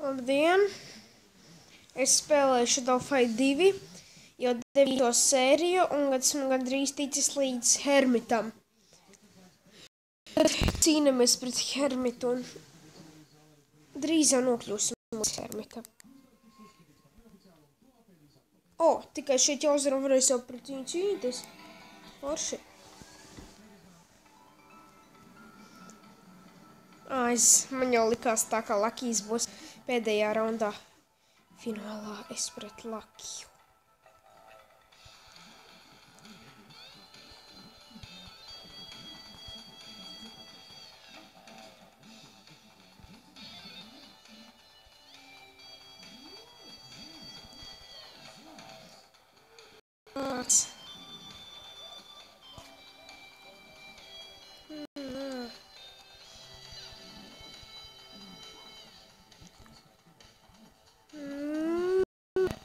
Labdien! Es spēlēju Shadow Fight 2, jau 9. sēriju, un esmu gandrīz ticis līdz Hermitam. Tad cīnamies pret Hermitu, un drīz jau nokļūsim līdz Hermitam. Tikai šeit jāuzvar un varēs jau pret viņu cīnīties. Forši. Man jau likās tā, ka Lakijs būs pēdējā raundā. Finālā es pret Lakiju.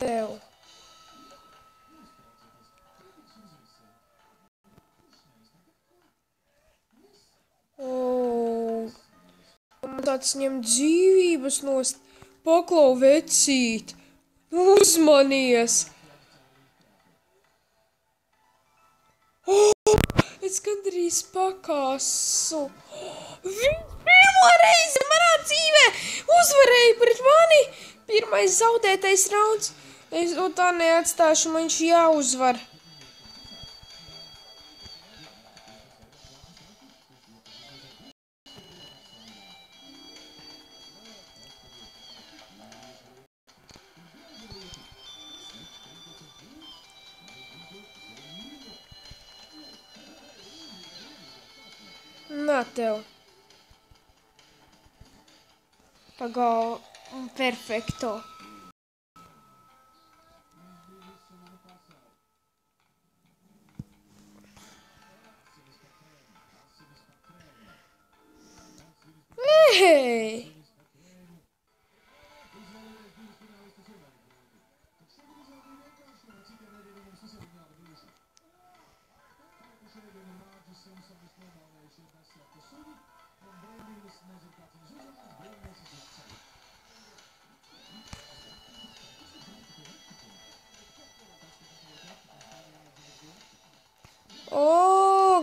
Tev. Man tāds ņem dzīvības nost. Paklau, vecīt. Uzmanies. Es gandrīz pakāsu. Viņš pirmo reizi manā dzīvē uzvarēja pret mani. Pirmais zaudētais rauns. Es to tā neatstāšu, man viņš jāuzvar. Nā, tev. Pagau, perfekto. Hei!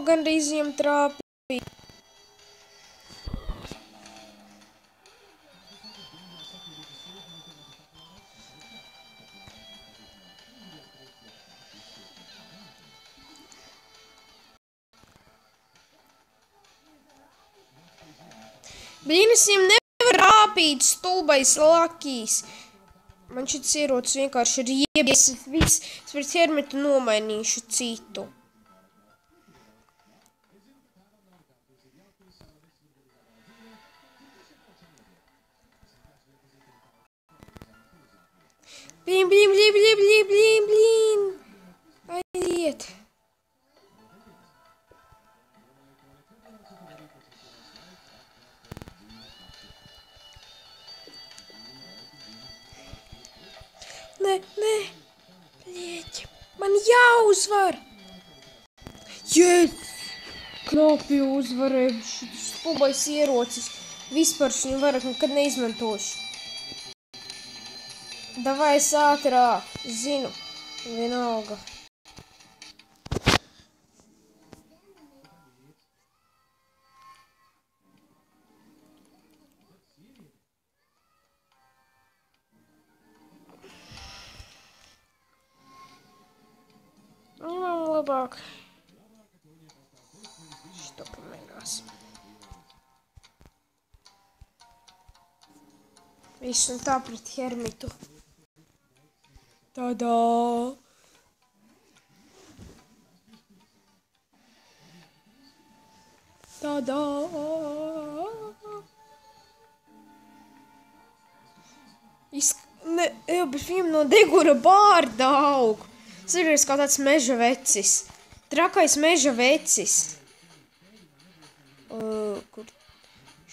Gandrīz viņam trāpīja. Blīn, es viņam nevaru trāpīt, stulbais Lakijs. Man šis ierocis vienkārši ir iebies. Viss, es pret Hermitu nomainīšu citu. Blīn. Aiziet. Nē. Blieķi. Man jāuzvar. Yes! Knapi uzvarēju. Šis stulbais ierocis. Vispār šim vairāk nekad neizmantošu. Davai es ātrāk. Zinu. Vienalga. Viņam labāk. Šito pamēģās. Viss un tā pret Hermitu. Tādā. Bet viņam no degura bārda aug. Tas ir kā tāds meža vecis. Trakais meža vecis. Kur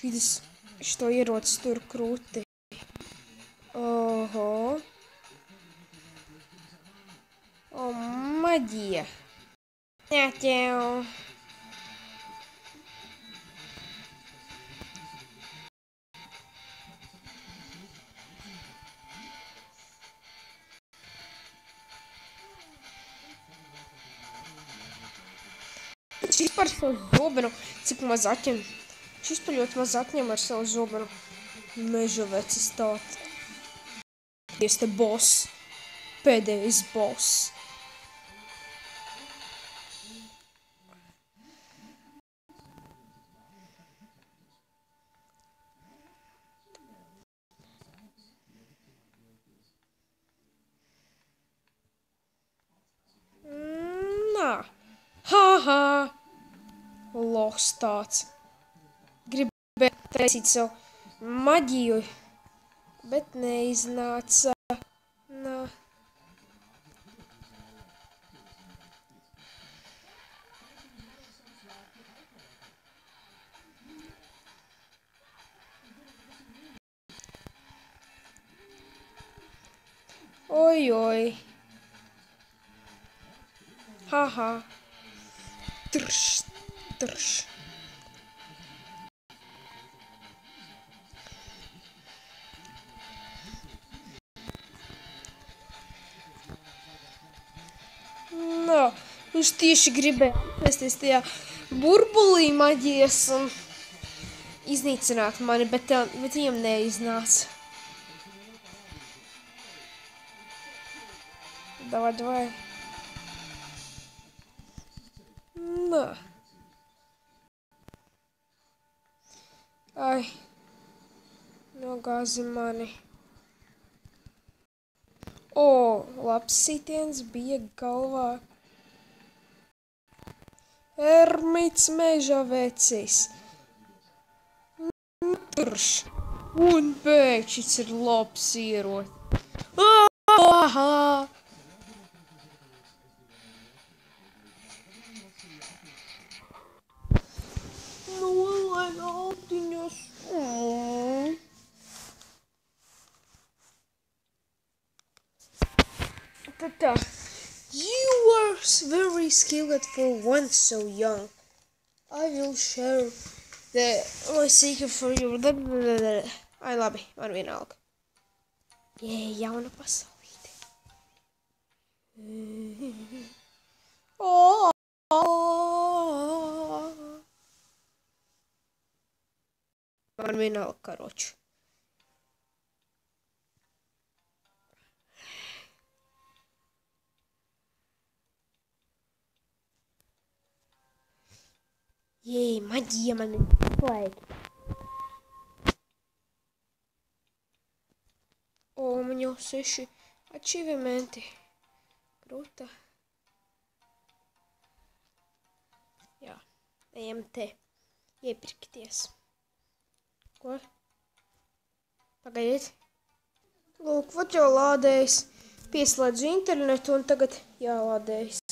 šito ierocis tur krūti. Oho. Maģija. Jā, tev. Šis par savu zobenu, cik maz atņem. Šis par ļoti maz atņem ar savu zobenu. Meža vecis tāt. Dievs te boss. Pēdējais boss. Nā. Haha. Loks tāds. Gribēju taisīt savu maģiju, bet neiznāca. Nā. Oi. Haha. Trš. Nā, viņš tieši gribēja atvēsties tajā burbulī maģijas un iznīcināt mani, bet viņam neiznāca. Давай. Nā. Ai. Nogāzi mani. Labs sitiens bija galvā. Ermits meža vecis. Turš. Un pēkšņi šis ir labs ierocis. Aha! Nolaid autiņas. Tā. You were very skilled for one so young. I will share my secret for you. Ai, labi, man vienalga. Jauna pasaulīte. Man vienalga, karoču. Maģija man ir slēgta. Man jau 6 achievementi. Kruta. Jā, ejam te. Iepirkties. Ko? Pagaidiet. Lūk, vat jau lādējis. Pieslēdzu internetu un tagad jālādējis.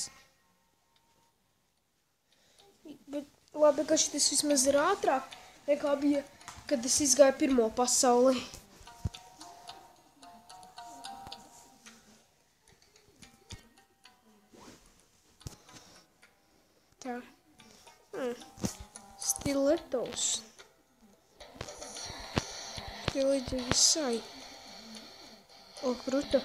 Bet labi, ka šitas vismaz ir ātrāk, nekā bija, kad es izgāju pirmo pasauli. Tā. Stiletos. Stileti visai. Kruta.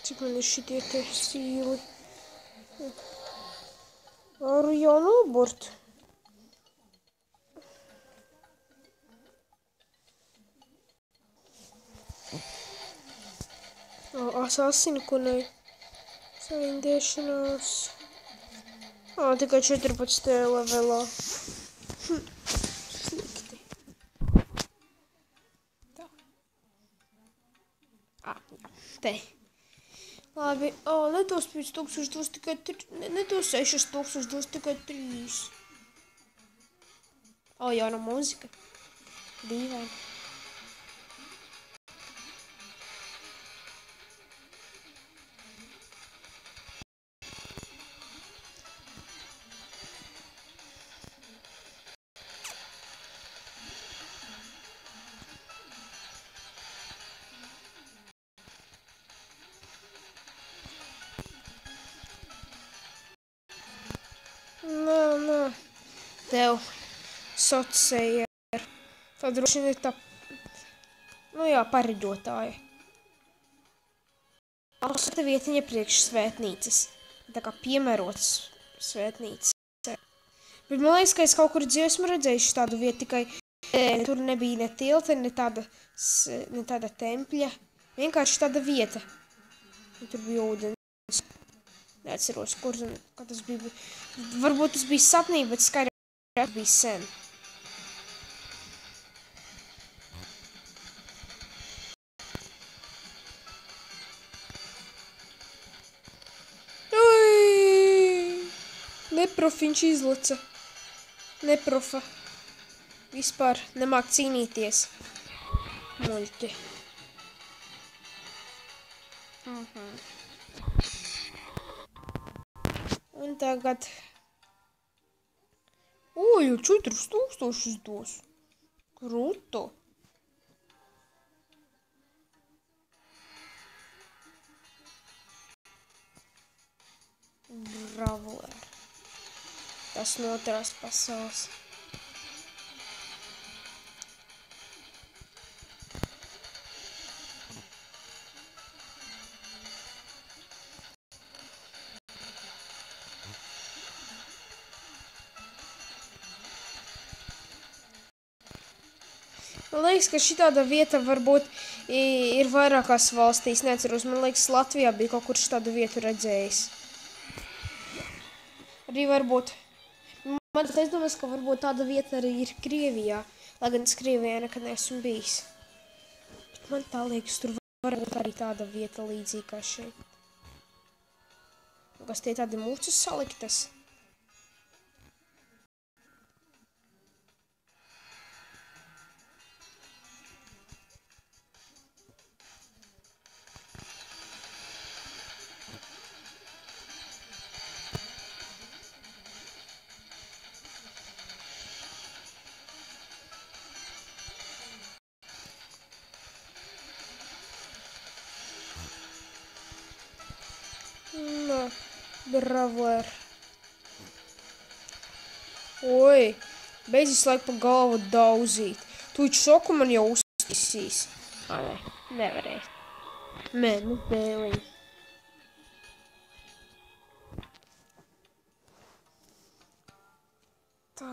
Cik man ir šitie te sīli. Varu jau noburt. Asasinukunai. Saindēšanās. Tikai 14. levelā. Slikti. Tā. Te. Labi, ne tos 5000 dos tikai 3, ne tos 6000 dos tikai 3. Jauna mūzika. Dīvaini. Nā. Tev sociāli. Tā droši vien ir tā Nu jā, paridotāja. Ausata vietiņa priekš svētnīcas. Tā kā piemērots svētnīca. Bet man liekas, ka es kaut kur dziesmu redzējuši tādu vietu, tikai tur nebija ne tilta, ne tāda tempļa. Vienkārši tāda vieta. Tur bija ūdens. Neatceros, kur tas bija. Varbūt tas bija sapnī, bet skaidrs bija sen. Neprofiņš izlaca. Neprofa. Vispār nemāk cīnīties. Muļķi. Un tagad... Jau 4000 dos. Kruto. Bravler. Tas no otrās pasaules. Man liekas, ka šitāda vieta varbūt ir vairākās valstīs, neatceros. Man liekas, Latvijā bija kaut kur šitādu vietu redzējis. Arī varbūt. Es domāju, ka varbūt tāda vieta arī ir Krievijā, lai gan es Krievijā nekad neesmu bijis. Bet man tā liekas, tur varbūt arī tāda vieta līdzīga kā šeit. Kas tie tādi mūcas saliktas? Bravler. Oi, beidzis laik pa galvu dauzīt. Tūķi šoku man jau uztīsīs. Nē, nevarēs. Nē, nu bēliņ. Tā,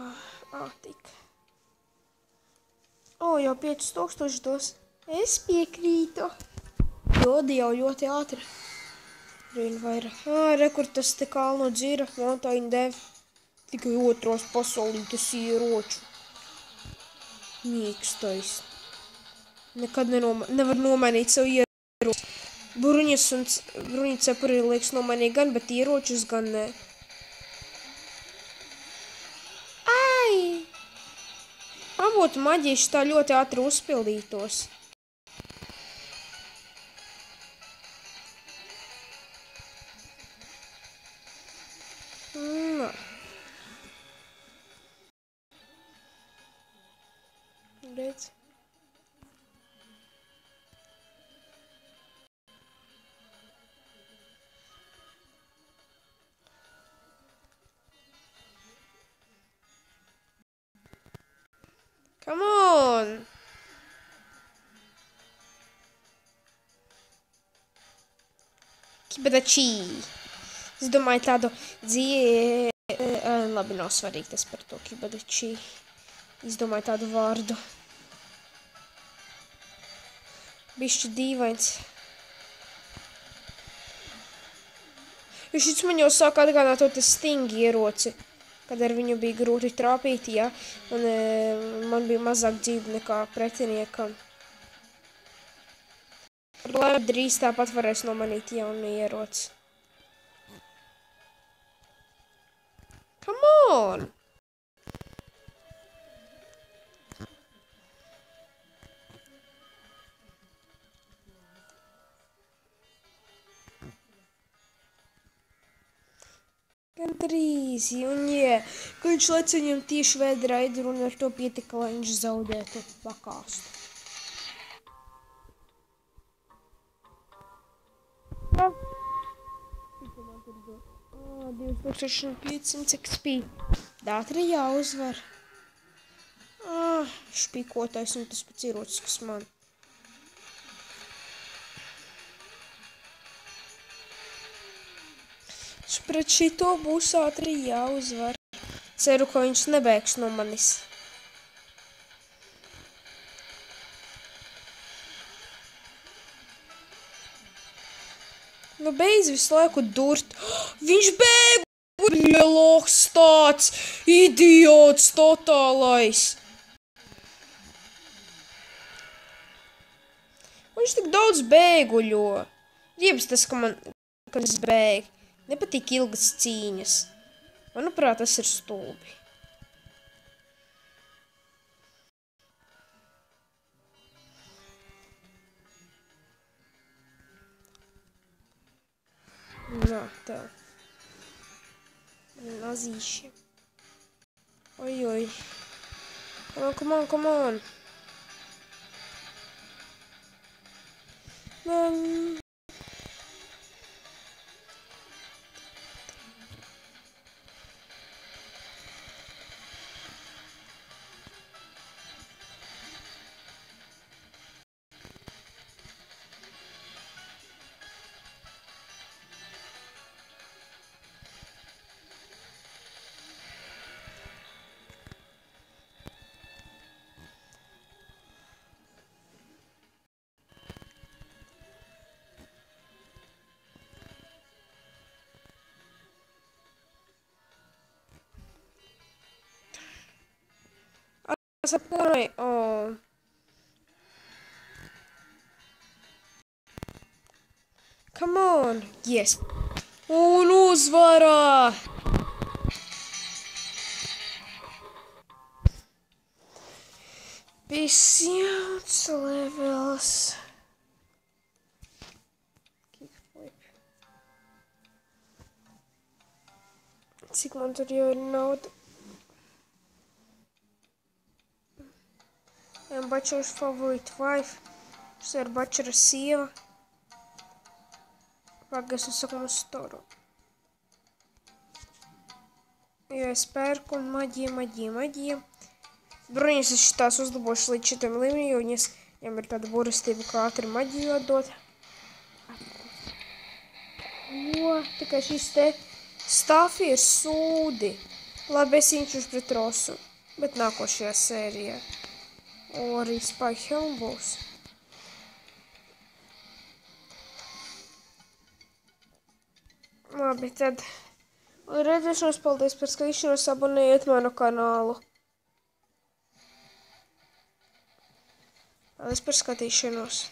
tik. Jau 5000 dos. Es piekrītu. Dodi jau ļoti ātri. Vairāk. Rekur tas te kalnu dzira, Mountain Dev. Tikai otros pasaulītas ieroču. Mīkstais. Nekad nevar nomainīt savu ieroču. Bruņas un cepuri liekas nomainīt gan, bet ieročus gan ne. Ai! Man būtu maģieši tā ļoti ātri uzpildītos. Redz. Come on! Kibadačī. Es domāju tādu labi, nav svarīgi tas par to kibadačī. Es domāju tādu vārdu. Bišķi dīvains. Šis man jau sāk atgādāt to Sting ieroci, kad ar viņu bija grūti trāpīt, ja, un man bija mazāk dzīve nekā pretiniekam. Lai drīz tāpat varēs nomanīt jaunu ieroci. Come on! Gandrīz, un ka viņš lec viņam tieši vēdraidu un ar to pietika, lai viņš zaudētu pakāstu. 2500 XP. Dātri jāuzvar. Špikotais un tas pats ierocis, kas man. Pret šito būs ātri jāuzvar. Ceru, ka viņš nebēgs no manis. Nu beidz visu laiku durt. Viņš bēg! Lieloks tāds! Idiots totālais! Viņš tik daudz bēguļo. Riebs tas, ka es bēgu. Nepatīk ilgas cīņas. Manuprāt, tas ir stulbi. Nā, tā. Nazīši. Oj. Come on. Oh. Come on. Yes. Un uzvarā! Visjauts levels. Cik man tur jau ir nauda? Bačers favorite wife. Šis ir Bačera sieva. Pagaidzi, es saku mums storu. Jo es pērku un maģija. Bruņas es šitās uzlabošu līdz šitam līmenim, jo viņam ir tāda burastība, kā ātri maģiju atdot. Tikai šis te stāfi ir sūdi. Labi, es īņķuši pret Rosu, bet nākošajā sērijā. Arī Spy Helm būs. Labi, tad. Un redzēšanos, paldies par skatīšanos, abonējiet manu kanālu. Paldies par skatīšanos.